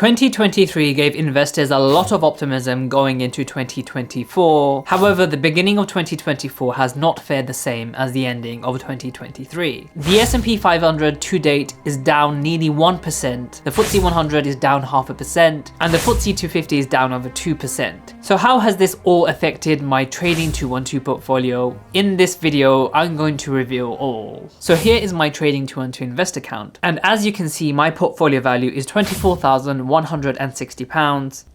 2023 gave investors a lot of optimism going into 2024. However, the beginning of 2024 has not fared the same as the ending of 2023. The S&P 500 to date is down nearly 1%, the FTSE 100 is down 0.5%, and the FTSE 250 is down over 2%. So how has this all affected my Trading 212 portfolio? In this video, I'm going to reveal all. So here is my Trading 212 Invest account, and as you can see, my portfolio value is £24,160,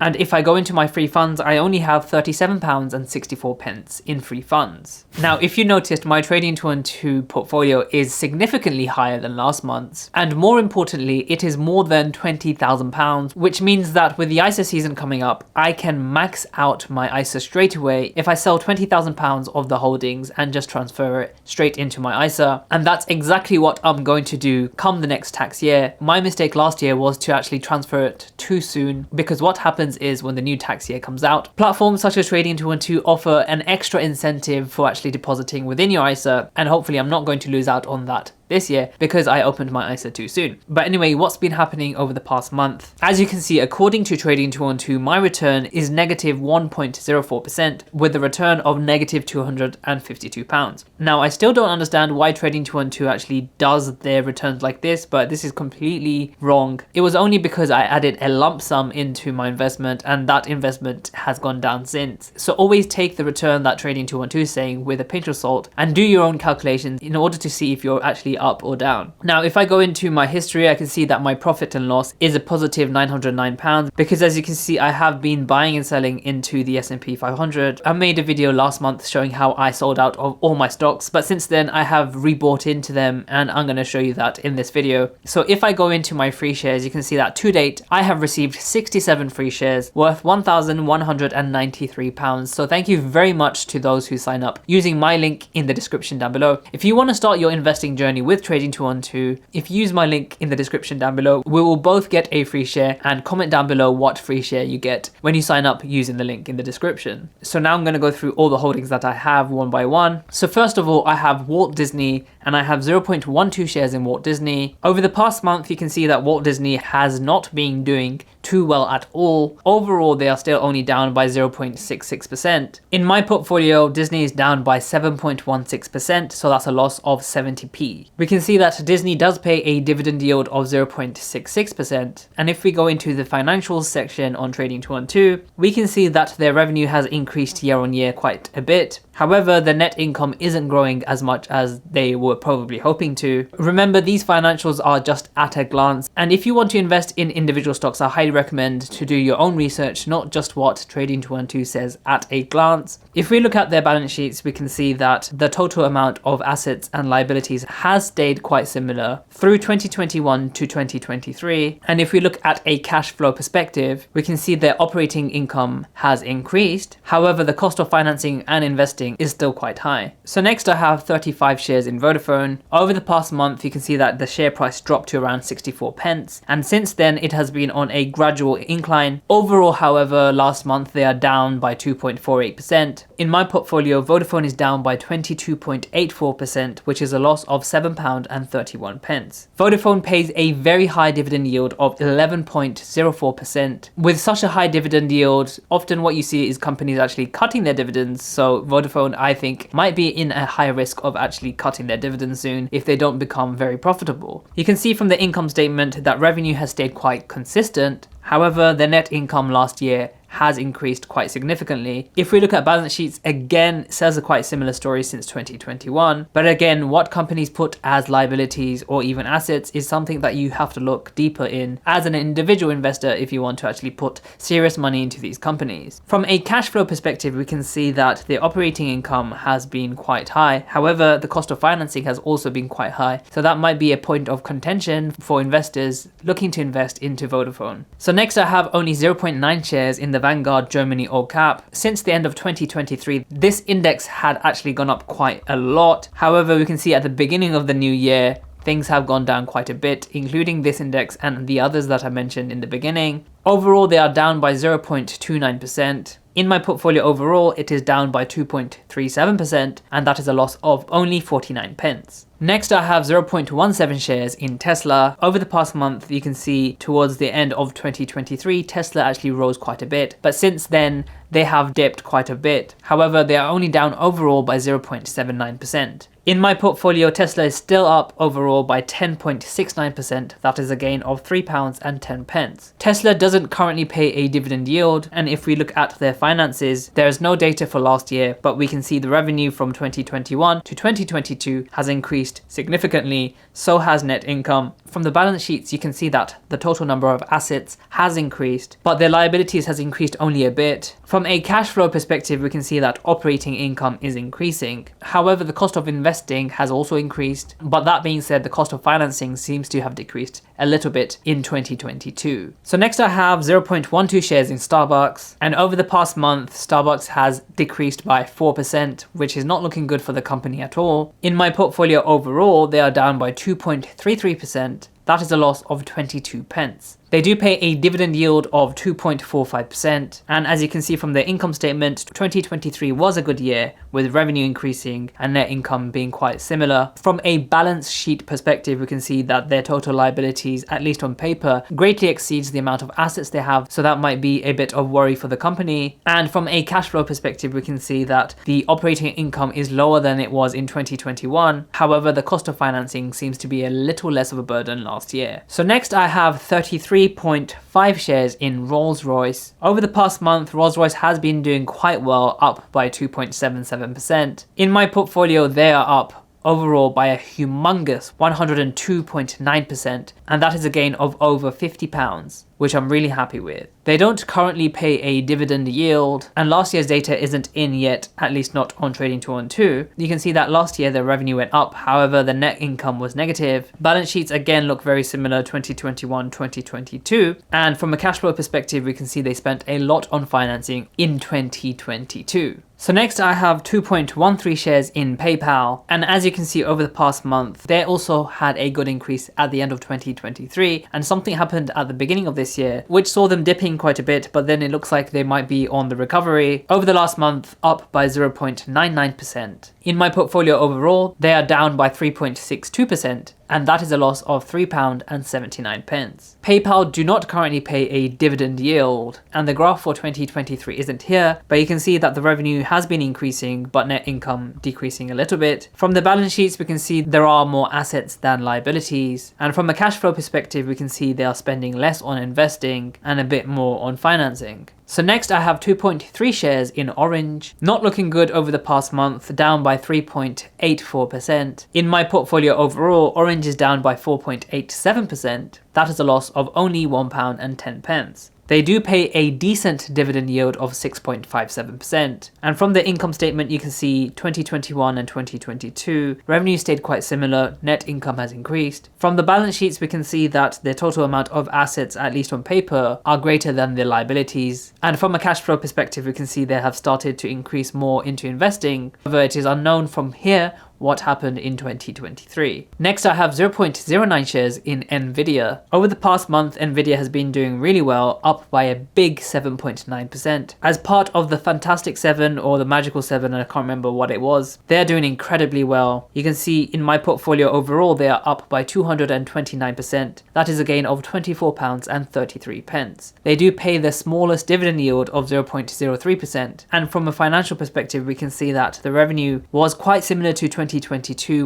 and if I go into my free funds, I only have £37.64 in free funds. Now, if you noticed, my Trading 212 portfolio is significantly higher than last month's, and more importantly, it is more than £20,000, which means that with the ISA season coming up, I can max out my ISA straight away if I sell £20,000 of the holdings and just transfer it straight into my ISA. And that's exactly what I'm going to do come the next tax year. My mistake last year was to actually transfer it too soon, because what happens is when the new tax year comes out, platforms such as Trading 212 offer an extra incentive for actually depositing within your ISA, and hopefully I'm not going to lose out on that this year because I opened my ISA too soon. But anyway, what's been happening over the past month? As you can see, according to Trading 212, my return is negative 1.04% with a return of negative £252. Now, I still don't understand why Trading 212 actually does their returns like this, but this is completely wrong. It was only because I added a lump sum into my investment, and that investment has gone down since. So always take the return that Trading 212 is saying with a pinch of salt and do your own calculations in order to see if you're actually up or down. Now, if I go into my history, I can see that my profit and loss is a positive £909, because as you can see, I have been buying and selling into the S&P 500. I made a video last month showing how I sold out of all my stocks, but since then I have rebought into them, and I'm going to show you that in this video. So if I go into my free shares, you can see that to date I have received 67 free shares worth £1,193. So thank you very much to those who sign up using my link in the description down below. If you want to start your investing journey with Trading 212, if you use my link in the description down below, we will both get a free share, and comment down below what free share you get when you sign up using the link in the description. So now I'm going to go through all the holdings that I have one by one. So first of all, I have Walt Disney, and I have 0.12 shares in Walt Disney. Over the past month, you can see that Walt Disney has not been doing too well at all. Overall, they are still only down by 0.66%. In my portfolio, Disney is down by 7.16%, so that's a loss of 70p. We can see that Disney does pay a dividend yield of 0.66%, and if we go into the financials section on Trading 212, we can see that their revenue has increased year on year quite a bit. However, the net income isn't growing as much as they were probably hoping to. Remember, these financials are just at a glance, and if you want to invest in individual stocks, I highly recommend to do your own research, not just what Trading 212 says at a glance. If we look at their balance sheets, we can see that the total amount of assets and liabilities has stayed quite similar through 2021 to 2023. And if we look at a cash flow perspective, we can see their operating income has increased. However, the cost of financing and investing is still quite high. So next I have 35 shares in Vodafone. Over the past month, you can see that the share price dropped to around 64 pence, and since then it has been on a gradual incline. Overall, however, last month they are down by 2.48%. In my portfolio, Vodafone is down by 22.84%, which is a loss of £7.31. Vodafone pays a very high dividend yield of 11.04%. With such a high dividend yield, often what you see is companies actually cutting their dividends, so Vodafone, I think, might be in a high risk of actually cutting their dividends soon if they don't become very profitable. You can see from the income statement that revenue has stayed quite consistent. However, the net income last year has increased quite significantly. If we look at balance sheets, again, it says a quite similar story since 2021. But again, what companies put as liabilities or even assets is something that you have to look deeper in as an individual investor if you want to actually put serious money into these companies. From a cash flow perspective, we can see that the operating income has been quite high. However, the cost of financing has also been quite high. So that might be a point of contention for investors looking to invest into Vodafone. So next I have only 0.9 shares in the Vanguard Germany All Cap. Since the end of 2023, this index had actually gone up quite a lot. However, we can see at the beginning of the new year, things have gone down quite a bit, including this index and the others that I mentioned in the beginning. Overall, they are down by 0.29%. In my portfolio overall, it is down by 2.37%, and that is a loss of only 49 pence. Next, I have 0.17 shares in Tesla. Over the past month, you can see towards the end of 2023, Tesla actually rose quite a bit, but since then, they have dipped quite a bit. However, they are only down overall by 0.79%. In my portfolio, Tesla is still up overall by 10.69%. That is a gain of £3.10. Tesla doesn't currently pay a dividend yield, and if we look at their finances, there is no data for last year, but we can see the revenue from 2021 to 2022 has increased significantly, so has net income. From the balance sheets, you can see that the total number of assets has increased, but their liabilities has increased only a bit. From a cash flow perspective, we can see that operating income is increasing. However, the cost of investing has also increased, but that being said, the cost of financing seems to have decreased a little bit in 2022. So next I have 0.12 shares in Starbucks, and over the past month, Starbucks has decreased by 4%, which is not looking good for the company at all. In my portfolio overall, they are down by 2.33%. That is a loss of 22 pence. They do pay a dividend yield of 2.45%, and as you can see from their income statement, 2023 was a good year with revenue increasing and net income being quite similar. From a balance sheet perspective, we can see that their total liabilities, at least on paper, greatly exceeds the amount of assets they have, so that might be a bit of worry for the company. And from a cash flow perspective, we can see that the operating income is lower than it was in 2021. However, the cost of financing seems to be a little less of a burden last year. So next I have 33.5 shares in Rolls-Royce. Over the past month, Rolls-Royce has been doing quite well, up by 2.77%. In my portfolio, they are up overall by a humongous 102.9%, and that is a gain of over £50, which I'm really happy with. They don't currently pay a dividend yield, and last year's data isn't in yet, at least not on Trading 212. You can see that last year the revenue went up, however the net income was negative. Balance sheets again look very similar 2021, 2022, and from a cash flow perspective we can see they spent a lot on financing in 2022. So next I have 2.13 shares in PayPal, and as you can see over the past month, they also had a good increase at the end of 2023, and something happened at the beginning of this year which saw them dipping quite a bit, but then it looks like they might be on the recovery. Over the last month, up by 0.99%. In my portfolio overall, they are down by 3.62%, and that is a loss of £3.79. PayPal do not currently pay a dividend yield, and the graph for 2023 isn't here, but you can see that the revenue has been increasing but net income decreasing a little bit. From the balance sheets we can see there are more assets than liabilities, and from a cash flow perspective we can see they are spending less on investing and a bit more on financing. So next I have 2.3 shares in Orange. Not looking good over the past month, down by 3.84%. In my portfolio overall, Orange is down by 4.87%. That is a loss of only £1.10. They do pay a decent dividend yield of 6.57%. And from the income statement, you can see 2021 and 2022, revenue stayed quite similar, net income has increased. From the balance sheets, we can see that the total amount of assets, at least on paper, are greater than their liabilities. And from a cash flow perspective, we can see they have started to increase more into investing. However, it is unknown from here what happened in 2023. Next, I have 0.09 shares in Nvidia. Over the past month, Nvidia has been doing really well, up by a big 7.9%. As part of the Fantastic 7 or the Magical 7, I can't remember what it was, they're doing incredibly well. You can see in my portfolio overall, they are up by 229%. That is a gain of £24.33. They do pay the smallest dividend yield of 0.03%. And from a financial perspective, we can see that the revenue was quite similar to 2022,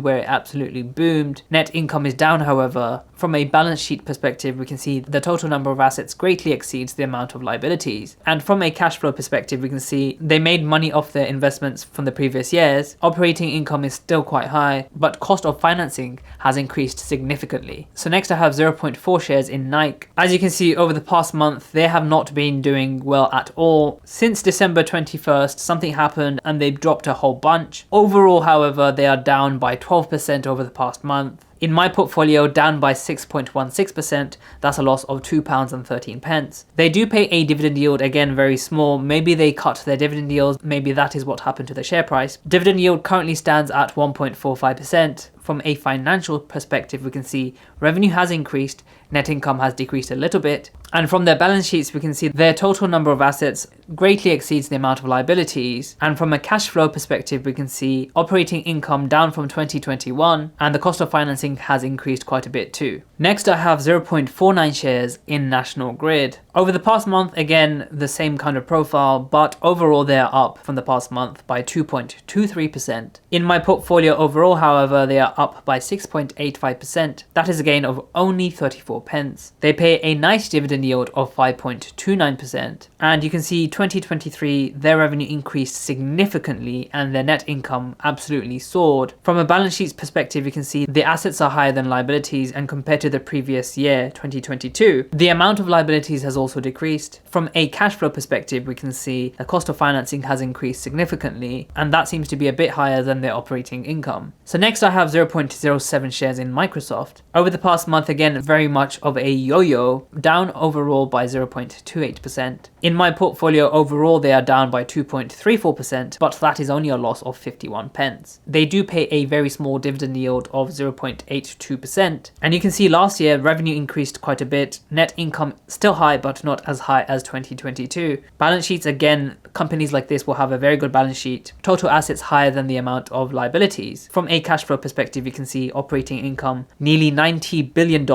where it absolutely boomed. Net income is down, however. From a balance sheet perspective, we can see the total number of assets greatly exceeds the amount of liabilities. And from a cash flow perspective, we can see they made money off their investments from the previous years. Operating income is still quite high, but cost of financing has increased significantly. So next I have 0.4 shares in Nike. As you can see over the past month, they have not been doing well at all. Since December 21st, something happened and they dropped a whole bunch. Overall, however, they are down by 12% over the past month. In my portfolio, down by 6.16%, that's a loss of £2.13. They do pay a dividend yield, again very small. Maybe they cut their dividend yields, maybe that is what happened to the share price. Dividend yield currently stands at 1.45%. from a financial perspective, we can see revenue has increased, net income has decreased a little bit. And from their balance sheets, we can see their total number of assets greatly exceeds the amount of liabilities. And from a cash flow perspective, we can see operating income down from 2021, and the cost of financing has increased quite a bit too. Next, I have 0.49 shares in National Grid. Over the past month, again, the same kind of profile, but overall they are up from the past month by 2.23%. In my portfolio overall, however, they are up by 6.85%. That is a gain of only 34 pence. They pay a nice dividend yield of 5.29%. And you can see 2023, their revenue increased significantly and their net income absolutely soared. From a balance sheet perspective, you can see the assets are higher than liabilities, and compared to the previous year, 2022, the amount of liabilities has also decreased. From a cash flow perspective, we can see the cost of financing has increased significantly, and that seems to be a bit higher than their operating income. So next I have 0.07 shares in Microsoft. Over the past month, again, very much of a yo-yo, down overall by 0.28%. In my portfolio overall, they are down by 2.34%, but that is only a loss of 51 pence. They do pay a very small dividend yield of 0.82%. And you can see last year, revenue increased quite a bit. Net income still high, but not as high as 2022. Balance sheets, again, companies like this will have a very good balance sheet. Total assets higher than the amount of liabilities. From a cash flow perspective, you can see operating income nearly $90 billion,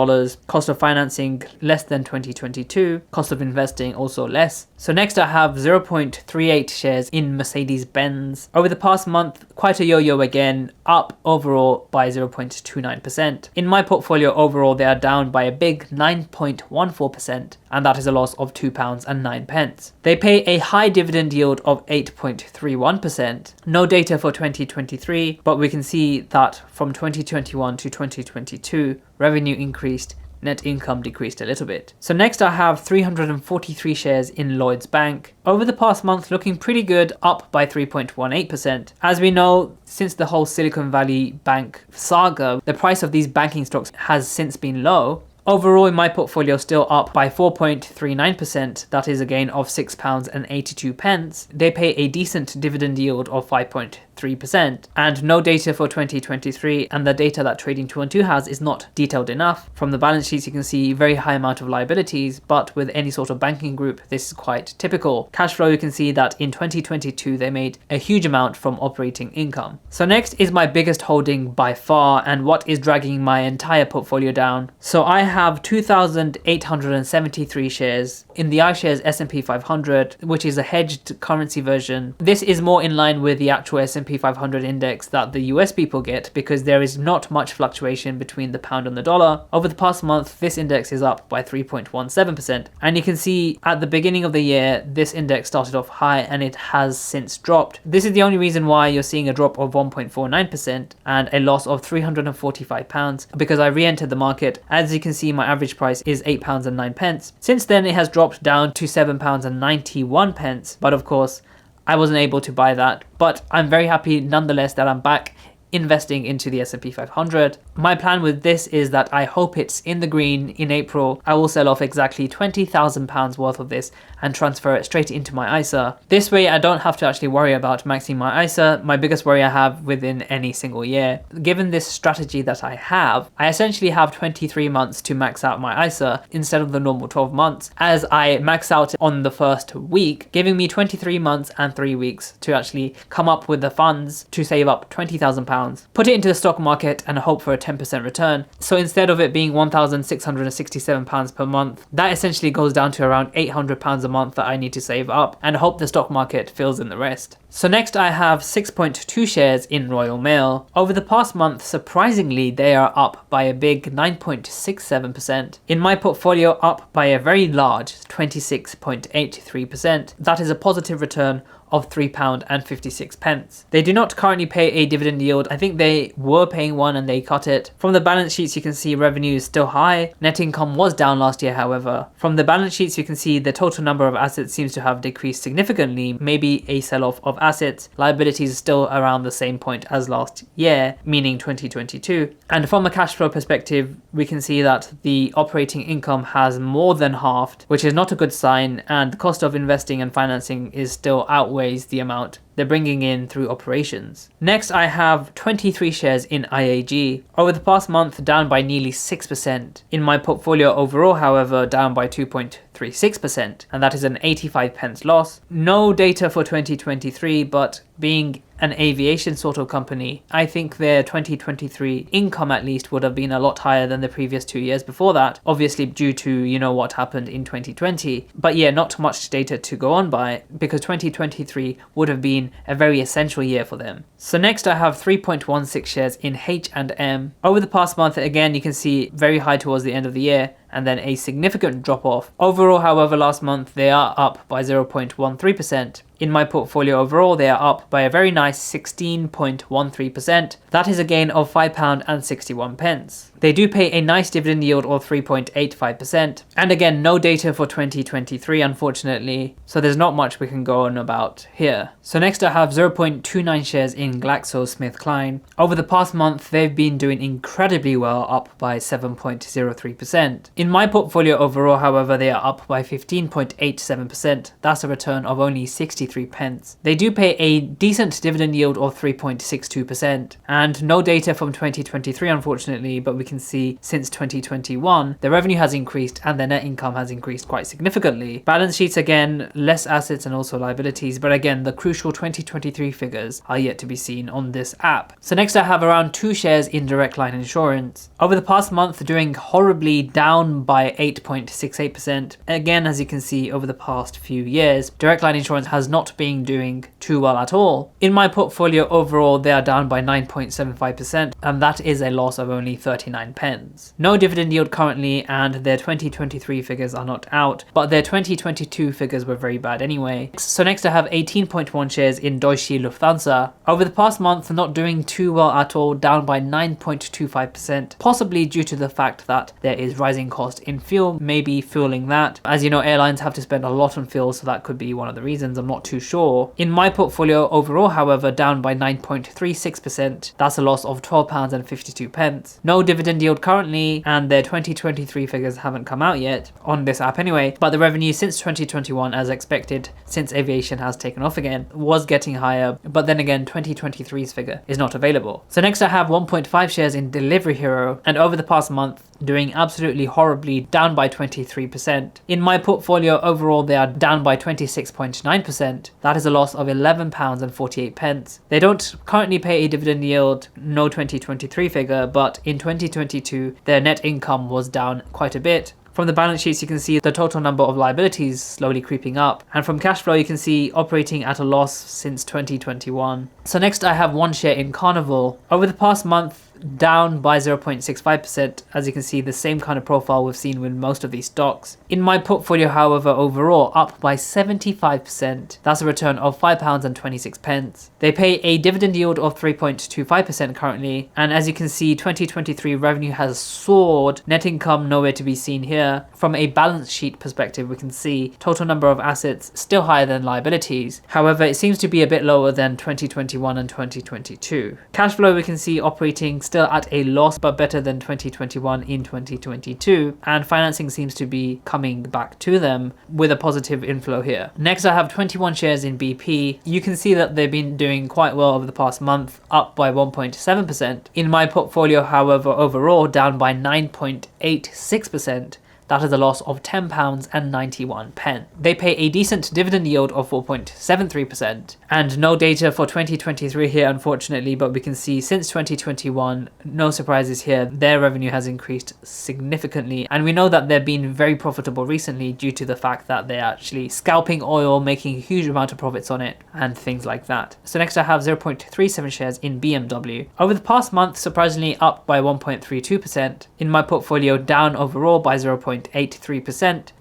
cost of financing less than 2022, cost of investing also less. So next I have 0.38 shares in Mercedes-Benz. Over the past month, quite a yo-yo again, up overall by 0.29%. In my portfolio overall, they are down by a big 9.14%, and that is a loss of £2.09. They pay a high dividend yield of 8.31%. No data for 2023, but we can see that from 2021 to 2022, revenue increased, net income decreased a little bit. So next I have 343 shares in Lloyds Bank. Over the past month, looking pretty good, up by 3.18%. As we know, since the whole Silicon Valley Bank saga, the price of these banking stocks has since been low. Overall, in my portfolio, still up by 4.39%. That is a gain of £6.82. They pay a decent dividend yield of 5.3%. And no data for 2023, and the data that Trading 212 has is not detailed enough. From the balance sheets, you can see very high amount of liabilities, but with any sort of banking group, this is quite typical. Cash flow, you can see that in 2022, they made a huge amount from operating income. So next is my biggest holding by far, and what is dragging my entire portfolio down. So I have 2,873 shares in the iShares S&P 500, which is a hedged currency version. This is more in line with the actual S&P 500 index that the US people get, because there is not much fluctuation between the pound and the dollar. Over the past month, this index is up by 3.17%. And you can see at the beginning of the year, this index started off high and it has since dropped. This is the only reason why you're seeing a drop of 1.49% and a loss of £345, because I re-entered the market. As you can see, my average price is £8.09. Since then, it has dropped down to £7.91, but of course, I wasn't able to buy that. But I'm very happy nonetheless that I'm back investing into the S&P 500. My plan with this is that I hope it's in the green in April. I will sell off exactly £20,000 worth of this and transfer it straight into my ISA. This way I don't have to actually worry about maxing my ISA, my biggest worry I have within any single year. Given this strategy that I have, I essentially have 23 months to max out my ISA instead of the normal 12 months, as I max out on the first week, giving me 23 months and 3 weeks to actually come up with the funds to save up £20,000, put it into the stock market and hope for a 10% return. So instead of it being £1,667 per month, that essentially goes down to around £800 a month that I need to save up, and hope the stock market fills in the rest. So next I have 6.2 shares in Royal Mail. Over the past month, surprisingly, they are up by a big 9.67%. In my portfolio, up by a very large 26.83%. That is a positive return of £3.56. They do not currently pay a dividend yield. I think they were paying one and they cut it. From the balance sheets, you can see revenue is still high. Net income was down last year, however. From the balance sheets, you can see the total number of assets seems to have decreased significantly, maybe a sell-off of of assets, liabilities is still around the same point as last year, meaning 2022. And from a cash flow perspective, we can see that the operating income has more than halved, which is not a good sign, and the cost of investing and financing is still outweighs the amount they're bringing in through operations. Next, I have 23 shares in IAG. Over the past month, down by nearly 6%. In my portfolio overall, however, down by 2.36%, and that is an 85 pence loss. No data for 2023, but being an aviation sort of company, I think their 2023 income at least would have been a lot higher than the previous 2 years before that, obviously due to, what happened in 2020. But yeah, not much data to go on by, because 2023 would have been a very essential year for them. So next I have 3.16 shares in H&M. Over the past month, again, you can see very high towards the end of the year, and then a significant drop off. Overall, however, last month they are up by 0.13%. In my portfolio overall, they are up by a very nice 16.13%. That is a gain of £5.61. They do pay a nice dividend yield of 3.85%. And again, no data for 2023, unfortunately, so there's not much we can go on about here. So next I have 0.29 shares in GlaxoSmithKline. Over the past month, they've been doing incredibly well, up by 7.03%. In my portfolio overall, however, they are up by 15.87%. That's a return of only 63 pence. They do pay a decent dividend yield of 3.62%, and no data from 2023, unfortunately, but we can see since 2021, the revenue has increased and their net income has increased quite significantly. Balance sheets, again, less assets and also liabilities, but again, the crucial 2023 figures are yet to be seen on this app. So next I have around 2 shares in Direct Line Insurance. Over the past month, doing horribly, down by 8.68%. Again, as you can see, over the past few years, Direct Line Insurance has not been doing too well at all. In my portfolio overall, they are down by 9.75%, and that is a loss of only 39 pence. No dividend yield currently, and their 2023 figures are not out, but their 2022 figures were very bad anyway. So next I have 18.1 shares in Deutsche Lufthansa. Over the past month, not doing too well at all, down by 9.25%, possibly due to the fact that there is rising cost in fuel, maybe fueling that. As you know, airlines have to spend a lot on fuel, so that could be one of the reasons, I'm not too sure. In my portfolio overall, however, down by 9.36%, that's a loss of £12.52. No dividend yield currently, and their 2023 figures haven't come out yet on this app anyway, but the revenue since 2021, as expected, since aviation has taken off again, was getting higher, but then again 2023's figure is not available. So next I have 1.5 shares in Delivery Hero, and over the past month, doing absolutely horribly, down by 23%. In my portfolio overall, they are down by 26.9%. That is a loss of £11.48. They don't currently pay a dividend yield, no 2023 figure, but in 2022, their net income was down quite a bit. From the balance sheets, you can see the total number of liabilities slowly creeping up. And from cash flow, you can see operating at a loss since 2021. So next I have 1 share in Carnival. Over the past month, down by 0.65%. As you can see, the same kind of profile we've seen with most of these stocks. In my portfolio, however, overall up by 75%. That's a return of £5.26. They pay a dividend yield of 3.25% currently, and as you can see, 2023 revenue has soared, net income nowhere to be seen here. From a balance sheet perspective, we can see total number of assets still higher than liabilities. However, it seems to be a bit lower than 2021 and 2022. Cash flow, we can see operating still at a loss, but better than 2021 in 2022, and financing seems to be coming back to them with a positive inflow here. Next I have 21 shares in BP. You can see that they've been doing quite well over the past month, up by 1.7%. In my portfolio, however, overall down by 9.86%. That is a loss of £10.91. They pay a decent dividend yield of 4.73%, and no data for 2023 here, unfortunately, but we can see since 2021, no surprises here, their revenue has increased significantly, and we know that they've been very profitable recently due to the fact that they're actually scalping oil, making a huge amount of profits on it, and things like that. So next I have 0.37 shares in BMW. Over the past month, surprisingly up by 1.32%. In my portfolio, down overall by 0.83%,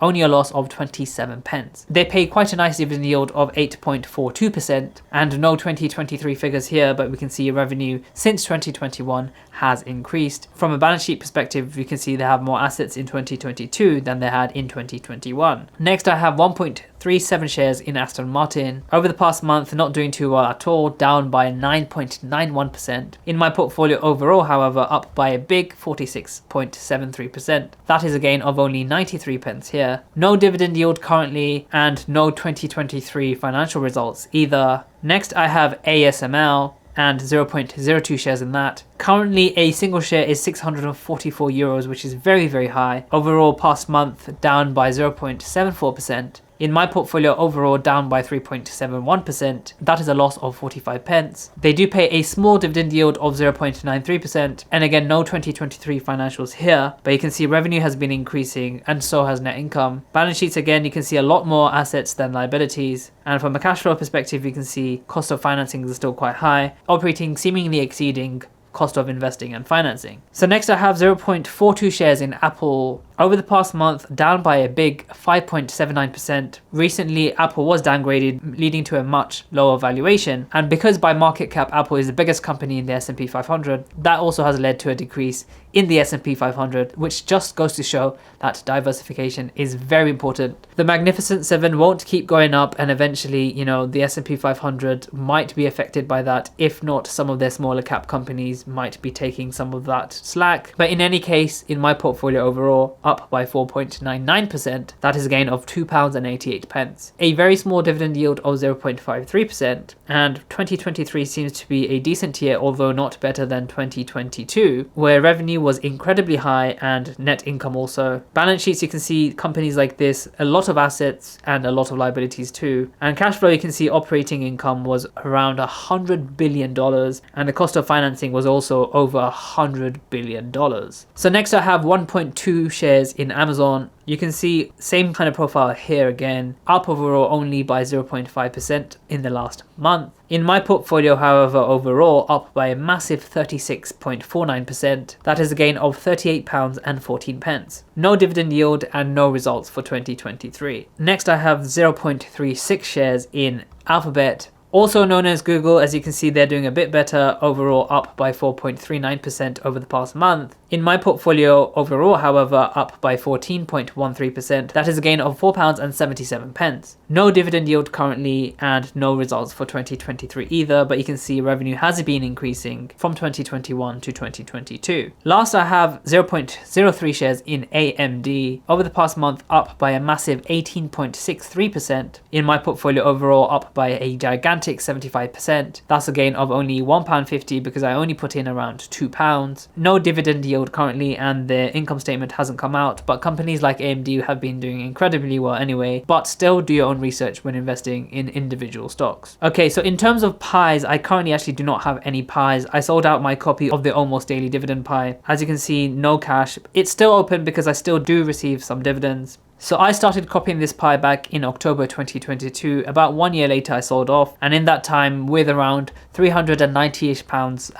only a loss of 27 pence. They pay quite a nice dividend yield of 8.42%, and no 2023 figures here, but we can see revenue since 2021 has increased. From a balance sheet perspective, we can see they have more assets in 2022 than they had in 2021. Next I have 1.3 0.37 shares in Aston Martin. Over the past month, not doing too well at all, down by 9.91%. In my portfolio overall, however, up by a big 46.73%. That is a gain of only 93 pence here. No dividend yield currently, and no 2023 financial results either. Next, I have ASML and 0.02 shares in that. Currently, a single share is 644 euros, which is very, very high. Overall, past month down by 0.74%. In my portfolio overall, down by 3.71%. That is a loss of 45 pence. They do pay a small dividend yield of 0.93%. And again, no 2023 financials here, but you can see revenue has been increasing and so has net income. Balance sheets, again, you can see a lot more assets than liabilities. And from a cash flow perspective, you can see cost of financing is still quite high, operating seemingly exceeding cost of investing and financing. So next I have 0.42 shares in Apple. Over the past month, down by a big 5.79%. Recently, Apple was downgraded, leading to a much lower valuation. And because by market cap, Apple is the biggest company in the S&P 500, that also has led to a decrease in the S&P 500, which just goes to show that diversification is very important. The Magnificent Seven won't keep going up, and eventually, the S&P 500 might be affected by that. If not, some of their smaller cap companies might be taking some of that slack. But in any case, in my portfolio overall, up by 4.99%. That is a gain of £2.88. A very small dividend yield of 0.53%. And 2023 seems to be a decent year, although not better than 2022, where revenue was incredibly high and net income also. Balance sheets, you can see companies like this, a lot of assets and a lot of liabilities too. And cash flow, you can see operating income was around $100 billion, and the cost of financing was also over $100 billion. So next I have 1.2 shares in Amazon. You can see same kind of profile here again, up overall only by 0.5% in the last month. In my portfolio, however, overall up by a massive 36.49%. That is a gain of £38.14. No dividend yield and no results for 2023. Next I have 0.36 shares in Alphabet, also known as Google. As you can see, they're doing a bit better, overall up by 4.39% over the past month. In my portfolio overall, however, up by 14.13%. That is a gain of £4.77. No dividend yield currently and no results for 2023 either, but you can see revenue has been increasing from 2021 to 2022. Last, I have 0.03 shares in AMD. Over the past month, up by a massive 18.63%. In my portfolio overall, up by a gigantic 75%. That's a gain of only £1.50 because I only put in around £2. No dividend yield currently, and their income statement hasn't come out, but companies like AMD have been doing incredibly well anyway. But still, do your own research when investing in individual stocks. Okay, so in terms of pies, I currently actually do not have any pies. I sold out my copy of the Almost Daily Dividend pie. As you can see, no cash. It's still open because I still do receive some dividends. So I started copying this pie back in October 2022. About 1 year later, I sold off, and in that time, with around £390-ish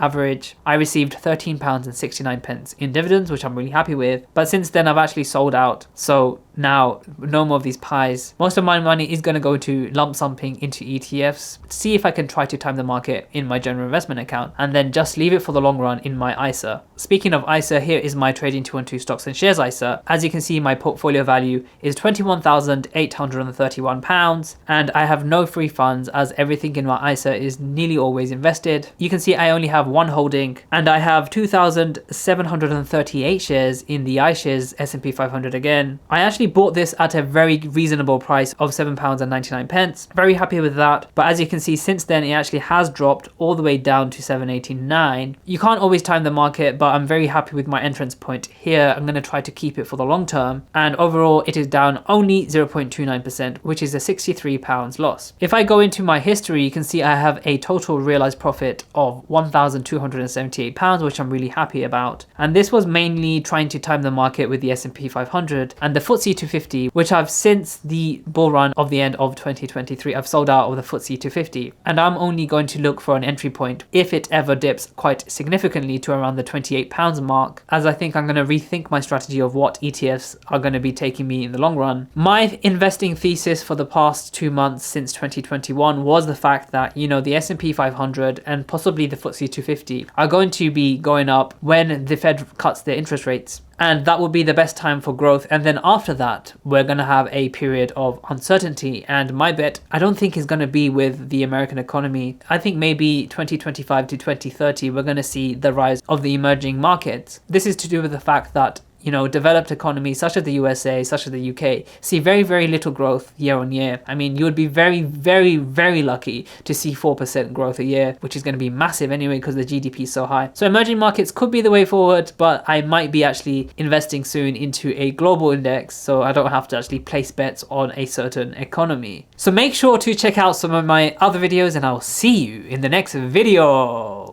average, I received £13.69 in dividends, which I'm really happy with. But since then, I've actually sold out. So now, no more of these pies. Most of my money is going to go to lump summing into ETFs, see if I can try to time the market in my general investment account, and then just leave it for the long run in my ISA. Speaking of ISA, here is my Trading 212 Stocks and Shares ISA. As you can see, my portfolio value is £21,831, and I have no free funds as everything in my ISA is nearly always invested. You can see I only have one holding, and I have 2,738 shares in the iShares S&P 500 again. I actually bought this at a very reasonable price of £7.99. Very happy with that, but as you can see, since then it actually has dropped all the way down to £7.89. You can't always time the market, but I'm very happy with my entrance point here. I'm going to try to keep it for the long term, and overall it is down only 0.29%, which is a £63 loss. If I go into my history, you can see I have a total realized profit of £1,278, which I'm really happy about. And this was mainly trying to time the market with the S&P 500 and the FTSE 250, which I've since the bull run of the end of 2023, I've sold out of the FTSE 250. And I'm only going to look for an entry point if it ever dips quite significantly to around the £28 mark, as I think I'm going to rethink my strategy of what ETFs are going to be taking me in the long run. My investing thesis for the past 2 months since 2021 was the fact that, the S&P 500 and possibly the FTSE 250 are going to be going up when the Fed cuts their interest rates. and that would be the best time for growth. And then after that, we're going to have a period of uncertainty, and my bet, I don't think is going to be with the American economy. I think maybe 2025 to 2030 we're going to see the rise of the emerging markets. This is to do with the fact that, you know, developed economies such as the USA, such as the UK, see very, very little growth year on year. I mean, you would be very, very, very lucky to see 4% growth a year, which is going to be massive anyway because the GDP is so high. So emerging markets could be the way forward, but I might be actually investing soon into a global index, so I don't have to actually place bets on a certain economy. So make sure to check out some of my other videos, and I'll see you in the next video.